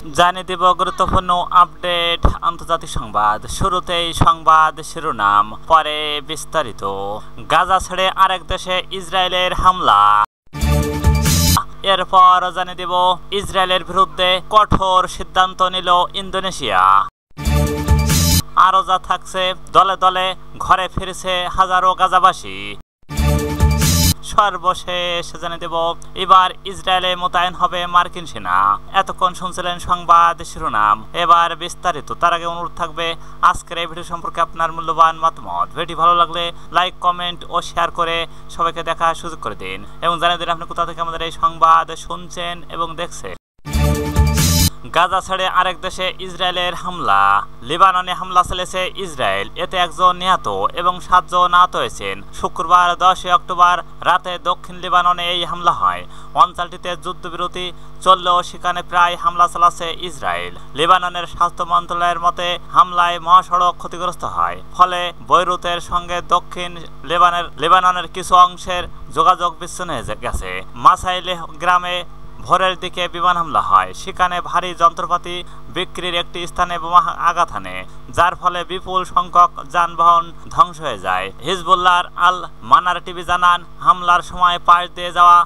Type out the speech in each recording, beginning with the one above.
জানিয়ে দেব গুরুত্বপূর্ণ আপডেট আন্তর্জাতিক সংবাদ। শুরুতেই সংবাদ শিরোনাম, পরে বিস্তারিত। গাজা ছেড়ে আরেক দেশে ইসরায়েলের হামলা। এরপর জানিয়ে দেব ইসরায়েলের বিরুদ্ধে কঠোর সিদ্ধান্ত নিল ইন্দোনেশিয়া। আরও যা থাকছে, দলে দলে ঘরে ফিরেছে হাজারো গাজাবাসী। সর্বশেষ জানিয়ে দেব এবার ইসরায়েলে মোতায়েন হবে মার্কিন সেনা। এতক্ষণ শুনছিলেন সংবাদ শিরোনাম, এবার বিস্তারিত। তার আগে অনুরোধ থাকবে আজকের এই ভিডিও সম্পর্কে আপনার মূল্যবান মতামত। ভিডিও ভালো লাগলে লাইক, কমেন্ট ও শেয়ার করে সবাইকে দেখার সুযোগ করে দিন এবং জানিয়ে দিন আপনি কোথা থেকে আমাদের এই সংবাদ শুনছেন এবং দেখছেন। গাজা ছেড়ে আরেক দেশে ইসরায়েলের হামলা। লেবাননে হামলা চালিয়েছে ইসরায়েল, এতে একজন নিহত এবং 7 জন আহত হয়েছেন। শুক্রবার 10 অক্টোবর রাতে দক্ষিণ লেবাননে এই হামলা হয়। অঞ্চলটিতে যুদ্ধবিরতি চললেও সেখানে প্রায় হামলা চালাচ্ছে ইসরায়েল। লেবাননের স্বাস্থ্য মন্ত্রণালয়ের মতে হামলায় মহাসড়ক ক্ষতিগ্রস্ত হয়, ফলে বৈরুতের সঙ্গে দক্ষিণ লেবাননের কিছু অংশের যোগাযোগ বিচ্ছিন্ন হয়ে গেছে। মাসাইলে গ্রামে ভোরের দিকে বিমান হামলা হয়, সেখানে ভারী যন্ত্রপাতি বিক্রির একটি স্থানে বোমা আঘাত হানে, যার ফলে বিপুল সংখ্যক যানবাহন ধ্বংস হয়ে যায়। হিজবুল্লাহর আল মানার টিভি জানান, হামলার সময় পাশ দিয়ে যাওয়া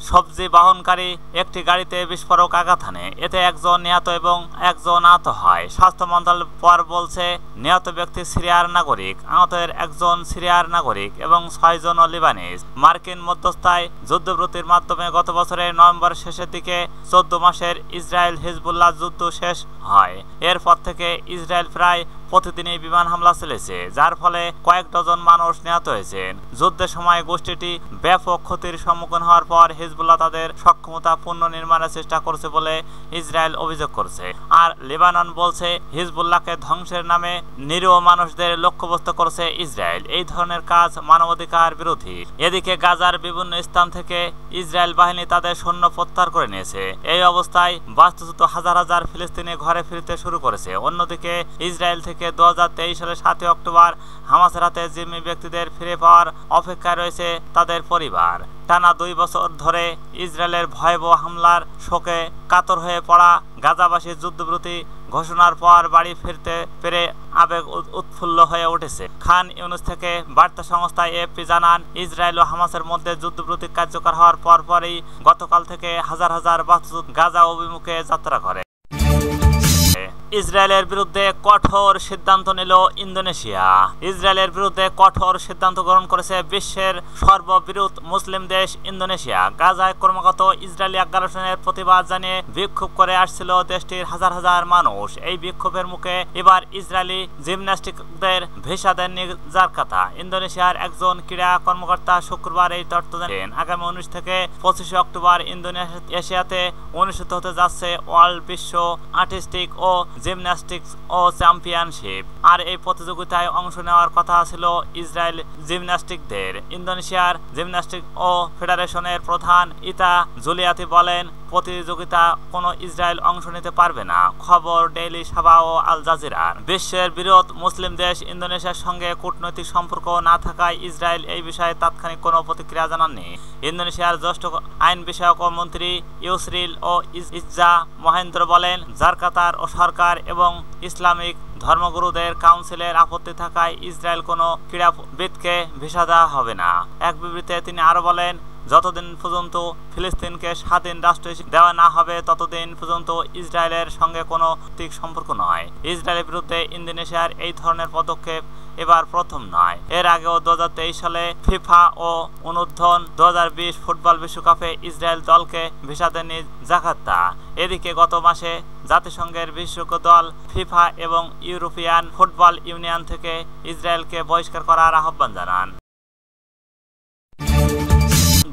সবজি বহনকারী একটি গাড়িতে বিস্ফোরক আঘাত হানে, এতে একজন নিহত এবং একজন আহত হয়। স্বাস্থ্য মন্ত্রণালয় পর বলছে, নিহত ব্যক্তি সিরিয়ার নাগরিক, আহতের একজন সিরিয়ার নাগরিক এবং 6 জন লিবানিজ। মার্কিন মধ্যস্থায় যুদ্ধবিরতির মাধ্যমে গত বছরের নভেম্বর শেষের দিকে 14 মাসের ইসরায়েল হিজবুল্লাহ যুদ্ধ শেষ হয়। এরপর থেকে ইসরায়েল প্রায় প্রতিদিনই বিমান হামলা চলেছে, যার ফলে কয়েক ডজন মানুষ নিহত হয়েছেন। যুদ্ধের সময় গোষ্ঠীটি ব্যাপক ক্ষতির সম্মুখীন হওয়ার পর হিজবুল্লাহ তাদের সক্ষমতা পুনর্নির্মাণের চেষ্টা করছে বলে ইসরায়েল অভিযোগ করছে। আর লেবানন বলছে হিজবুল্লাহকে ধ্বংসের নামে নিরীহ মানুষদের লক্ষ্যবস্তু করছে ইসরায়েল। এই ধরনের কাজ মানবাধিকার বিরোধী। এদিকে গাজার বিভিন্ন স্থান থেকে ইসরায়েল বাহিনী তাদের সৈন্য প্রত্যাহার করে নিয়েছে। এই অবস্থায় বাস্তুচ্যুত হাজার হাজার ফিলিস্তিনি ঘরে ফিরতে শুরু করেছে। অন্যদিকে ইসরায়েল থেকে 2023 সালের 7 অক্টোবর হামাসের হাতে জিম্মি ব্যক্তিদের ফিরে পাওয়ার অপেক্ষায় রয়েছে তাদের পরিবার। টানা 2 বছর ধরে ইসরায়েলের ভয়াবহ হামলার শোকে কাতর হয়ে পড়া গাজাবাসী যুদ্ধবিরতি ঘোষণার পর বাড়ি ফিরতে পেরে আবেগ উৎফুল্ল হয়ে উঠেছে। খান ইউনুস থেকে বার্তা সংস্থা এএফপি জানান, ইসরায়েল ও হামাসের মধ্যে যুদ্ধবিরতি কার্যকর হওয়ার পরপরই গতকাল থেকে হাজার হাজার বাস্তুচ্যুত গাজা অভিমুখে যাত্রা করে। ইসরায়েলের বিরুদ্ধে কঠোর সিদ্ধান্ত নিল ইন্দোনেশিয়া। ইসরায়েলের বিরুদ্ধে কঠোর সিদ্ধান্ত গ্রহণ করেছে বিশ্বের সর্ববৃহৎ মুসলিম দেশ ইন্দোনেশিয়া। গাজায় ক্রমাগত ইসরায়েলি আগ্রাসনের প্রতিবাদ জানিয়ে বিক্ষোভ করে আসছিল দেশটির হাজার হাজার মানুষ। এই বিক্ষোভের মুখে এবার ইসরায়েলি জিমন্যাস্টিকদের ভিসা দেননি জাকার্তা। ইন্দোনেশিয়ার একজন ক্রীড়া কর্মকর্তা শুক্রবার এই তথ্য জানান। আগামী 19 থেকে 25 অক্টোবর ইন্দোনেশিয়াতে অনুষ্ঠিত হতে যাচ্ছে ওয়ার্ল্ড বিশ্ব আর্টিস্টিক ও জিমন্যাস্টিক্স ও চ্যাম্পিয়নশিপ। আর এই প্রতিযোগিতায় অংশ নেওয়ার কথা ছিল ইসরায়েল জিমন্যাস্টিকদের। ইন্দোনেশিয়ার জিমন্যাস্টিক ও ফেডারেশনের প্রধান ইতা জুলিয়াতি বলেন, প্রতিযোগিতা কোনো ইসরায়েল অংশ নিতে পারবে না। খবর ডেইলি সাবা ও আল জাজিরার। বিশ্বের বৃহৎ মুসলিম দেশ ইন্দোনেশিয়ার সঙ্গে কূটনৈতিক সম্পর্ক না থাকায় ইসরায়েল এই বিষয়ে তাৎক্ষণিক কোনো প্রতিক্রিয়া জানাননি। ইন্দোনেশিয়ার জ্যেষ্ঠ আইন বিষয়ক মন্ত্রী ইউসরিল ও ইজ্জা মহেন্দ্র বলেন, জাকার্তার ও সরকার এবং ইসলামিক ধর্মগুরুদের কাউন্সিলের আপত্তি থাকায় ইসরায়েল কোনো ক্রীড়াবিদকে ভিসা দেওয়া হবে না। এক বিবৃতিতে তিনি আরো বলেন, যতদিন পর্যন্ত ফিলিস্তিনকে স্বাধীন রাষ্ট্র দেওয়া না হবে ততদিন পর্যন্ত ইসরায়েলের সঙ্গে কোনো ঠিক সম্পর্ক নয়। ইসরায়েলের বিরুদ্ধে ইন্দোনেশিয়ার এই ধরনের পদক্ষেপ এবার প্রথম নয়। এর আগেও 2023 সালে ফিফা ও অনূর্ধ্ব 2020 ফুটবল বিশ্বকাপে ইসরায়েল দলকে ভিসা দেননি জাকার্তা। এদিকে গত মাসে জাতিসংঘের বিশেষজ্ঞ দল ফিফা এবং ইউরোপিয়ান ফুটবল ইউনিয়ন থেকে ইসরায়েলকে বহিষ্কার করার আহ্বান জানান।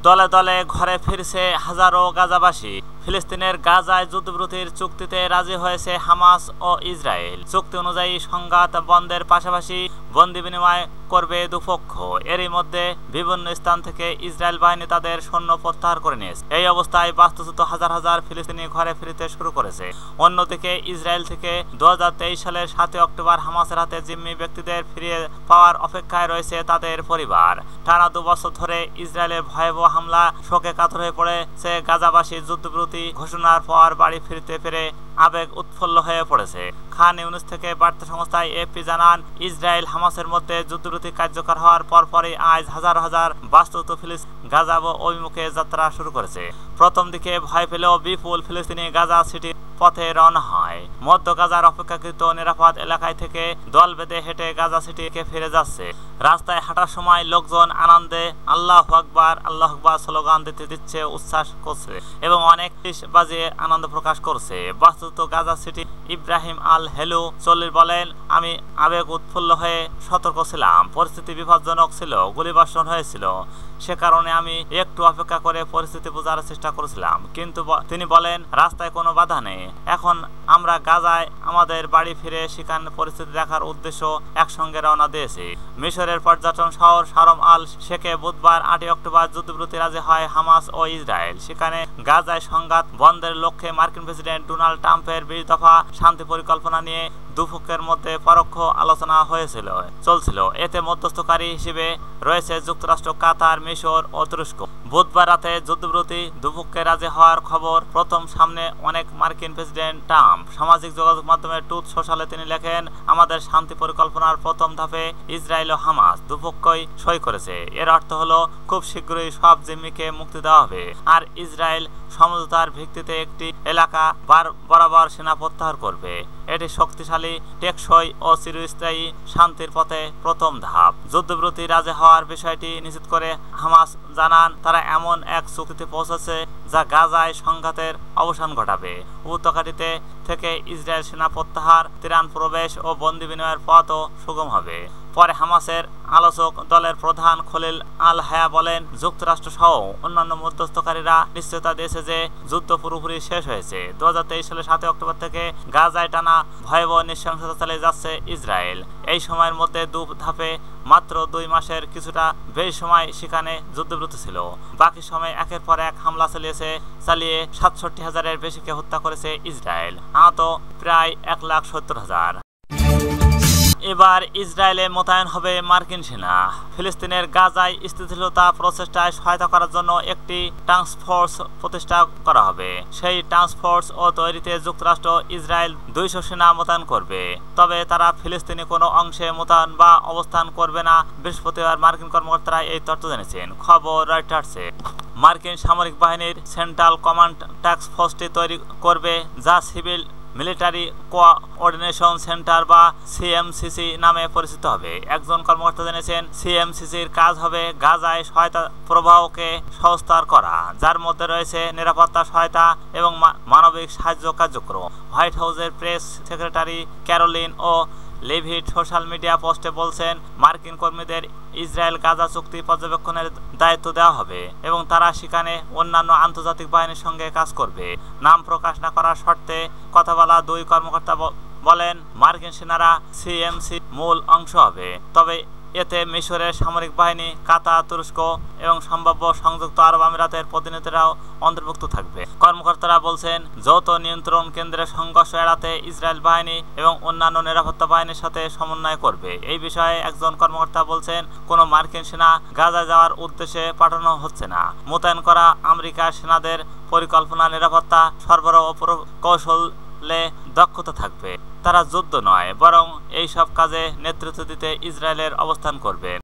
দলে দলে ঘরে ফিরছে হাজারো গাজাবাসী। ফিলিস্তিনের গাজায় যুদ্ধবিরতির চুক্তিতে রাজি হয়েছে হামাস ও ইসরায়েল। চুক্তি অনুযায়ী সংঘাত বন্ধের পাশাপাশি বন্দি বিনিময় করবে দুপক্ষ। এরই মধ্যে বিভিন্ন স্থান থেকে ইসরায়েল বাহিনী তাদের সৈন্য প্রত্যাহার করে নিয়েছে। এই অবস্থায় বাস্তুচ্যুত হাজার হাজার ফিলিস্তিনি ঘরে ফিরতে শুরু করেছে। অন্যদিকে ইসরায়েল থেকে 2023 সালের 7 অক্টোবর হামাসের হাতে জিম্মি ব্যক্তিদের ফিরিয়ে পাওয়ার অপেক্ষায় রয়েছে তাদের পরিবার। টানা 2 বছর ধরে ইসরায়েলের ভয়াবহ হামলা শোকে কাতর হয়ে পড়েছে গাজাবাসী। যুদ্ধবিরতি ঘোষণার পর বাড়ি ফিরতে পেরে আবেগ উৎফুল্ল হয়ে পড়েছে। খান ইউনুস থেকে বার্তা সংস্থা এএফপি জানান, ইসরায়েল হামাসের মধ্যে যুদ্ধবিরতি কার্যকর হওয়ার পরপরই আজ হাজার হাজার বাস্তুত ফিলিস্তিনি গাজা অভিমুখে যাত্রা শুরু করেছে। প্রথম দিকে ভয় পেলেও বিপুল ফিলিস্তিনি গাজা সিটি পথে রওনা হয়। মধ্য গাজার অপেক্ষাকৃত নিরাপদ এলাকায় থেকে দল বেঁধে হেঁটে গাজা সিটিকে ফিরে যাচ্ছে। রাস্তায় হাঁটার সময় লোকজন আনন্দে আল্লাহু আকবার আল্লাহু আকবার স্লোগান দিচ্ছে, উচ্ছ্বাস করছে এবং অনেক বাজিয়ে আনন্দ প্রকাশ করছে। বাস্তুত গাজা সিটি ইব্রাহিম আল হেলু 40 বলেন, আমি আবেগ উৎফুল্ল হয়ে সতর্ক ছিলাম। পরিস্থিতি বিপজ্জনক ছিল, গুলিবর্ষণ হয়েছিল, সে কারণে আমি একটু অপেক্ষা করে পরিস্থিতি বোঝার চেষ্টা করেছিলাম। কিন্তু তিনি বলেন, রাস্তায় কোনো বাধা নেই। এখন আমরা গাজায় আমাদের বাড়ি ফিরে সেখানে পরিস্থিতি দেখার উদ্দেশ্য একসঙ্গে রওনা দিয়েছি। মিশরের পর্যটন শহর শারম আল শেখে বুধবার 8 অক্টোবর যুদ্ধবিরতি রাজি হয় হামাস ও ইসরায়েল। সেখানে গাজায় সংঘাত বন্ধের লক্ষ্যে মার্কিন প্রেসিডেন্ট ডোনাল্ড ট্রাম্পের 20 দফা শান্তি পরিকল্পনা নিয়ে দুপক্ষের মধ্যে পরোক্ষ আলোচনা চলছিল। এতে মধ্যস্থকারী হিসেবে রয়েছে যুক্তরাষ্ট্র, কাতার, মিশর ও তুরস্ক। বুধবার রাতে যুদ্ধবিরতি দুপক্ষে রাজি হওয়ার খবর প্রথম সামনে অনেক মার্কিন প্রেসিডেন্ট ট্রাম্প সামাজিক যোগাযোগ মাধ্যমে ট্রুথ সোশ্যালে তিনি লেখেন, আমাদের শান্তি পরিকল্পনার প্রথম ধাপে ইসরায়েল ও হামাস দুপক্ষই সই করেছে। এর অর্থ হলো খুব শীঘ্রই সব জিম্মিকে মুক্তি দেওয়া হবে আর ইসরায়েল সমঝোতার ভিত্তিতে একটি এলাকা বরাবর সেনা প্রত্যাহার করবে। এটি শক্তিশালী, টেকসই ও চিরস্থায়ী শান্তির পথে প্রথম ধাপ। যুদ্ধবিরতি রাজি হওয়ার বিষয়টি নিশ্চিত করে হামাস জানান, তারা এমন এক চুক্তিতে পৌঁছেছে যা গাজায় সংঘাতের অবসান ঘটাবে। উপত্যকাটিতে থেকে ইসরায়েল সেনা প্রত্যাহার, ত্রাণ প্রবেশ ও বন্দি বিনিময়ের পথও সুগম হবে। পরে হামাসের আলোচক দলের প্রধান খলিল আল হায়া বলেন, যুক্তরাষ্ট্র সহ অন্যান্য মধ্যস্থকারীরা নিশ্চয়তা দিয়েছে যে যুদ্ধ পুরোপুরি শেষ হয়েছে। 2023 সালের 7 অক্টোবর থেকে গাজায় টানা ভয়াবহ নৃশংসতা চালিয়ে যাচ্ছে ইসরায়েল। এই সময়ের মধ্যে দু ধাপে মাত্র 2 মাসের কিছুটা বেশি সময় সেখানে যুদ্ধবিরতি ছিল। বাকি সময় একের পর এক হামলা চালিয়ে 67,000-এর বেশিকে হত্যা করেছে ইসরায়েল। আহত প্রায় 1,70,000। এবার ইসরায়েলে মোতায়েন হবে মার্কিন সেনা। ফিলিস্তিনের গাজায় স্থিতিশীলতা প্রচেষ্টায় সহায়তা করার জন্য একটি টাস্ক ফোর্স প্রতিষ্ঠা করা হবে। সেই টাস্ক ফোর্স ও তৈরিতে যুক্তরাষ্ট্র ইসরায়েল 200 সেনা মোতায়েন করবে, তবে তারা ফিলিস্তিনি কোনো অংশে মোতায়েন বা অবস্থান করবে না। বৃহস্পতিবার মার্কিন কর্মকর্তারা এই তথ্য জানিয়েছেন। খবর রয়টার্সে। মার্কিন সামরিক বাহিনীর সেন্ট্রাল কমান্ড টাস্ক ফোর্সটি তৈরি করবে, যা সিভিল মিলিটারি কোঅর্ডিনেশন সেন্টার বা সিএমসিসি নামে পরিচিত হবে। একজন কর্মকর্তা জানিয়েছেন, সিএমসিসির কাজ হবে গাজায় সহায়তা প্রবাহকে সহজতর করা, যার মধ্যে রয়েছে নিরাপত্তা সহায়তা এবং মানবিক সাহায্য কার্যক্রম। হোয়াইট হাউসের প্রেস সেক্রেটারি ক্যারোলিন ও লেভিট সোশ্যাল মিডিয়া পোস্টে বলছেন, মার্কিন কর্মীদের ইসরায়েল গাজা চুক্তি পর্যবেক্ষণের দায়িত্ব দেওয়া হবে এবং তারা সেখানে অন্যান্য আন্তর্জাতিক বাহিনীর সঙ্গে কাজ করবে। নাম প্রকাশ না করার শর্তে কথা বলা 2 কর্মকর্তা বলেন, মার্কিন সেনারা সিএমসি মূল অংশ হবে, তবে এতে মিশরের সামরিক বাহিনী, কাতার, তুরস্ক এবং সম্ভাব্য সংযুক্ত আরব আমিরাতের প্রতিনিধিরাও অন্তর্ভুক্ত থাকবে। কর্মকর্তারা বলছেন, যৌথ নিয়ন্ত্রণ কেন্দ্রের সংঘর্ষ এড়াতে ইসরায়েল বাহিনী এবং অন্যান্য নিরাপত্তা বাহিনীর সাথে সমন্বয় করবে। এই বিষয়ে একজন কর্মকর্তা বলছেন, কোনো মার্কিন সেনা গাজায় যাওয়ার উদ্দেশ্যে পাঠানো হচ্ছে না। মোতায়েন করা আমেরিকার সেনাদের পরিকল্পনা, নিরাপত্তা সরবরাহ ও কৌশলে দক্ষতা থাকবে। তারা যুদ্ধ নয়, বরং এই সব কাজে নেতৃত্ব দিতে ইসরায়েলের অবস্থান করবে।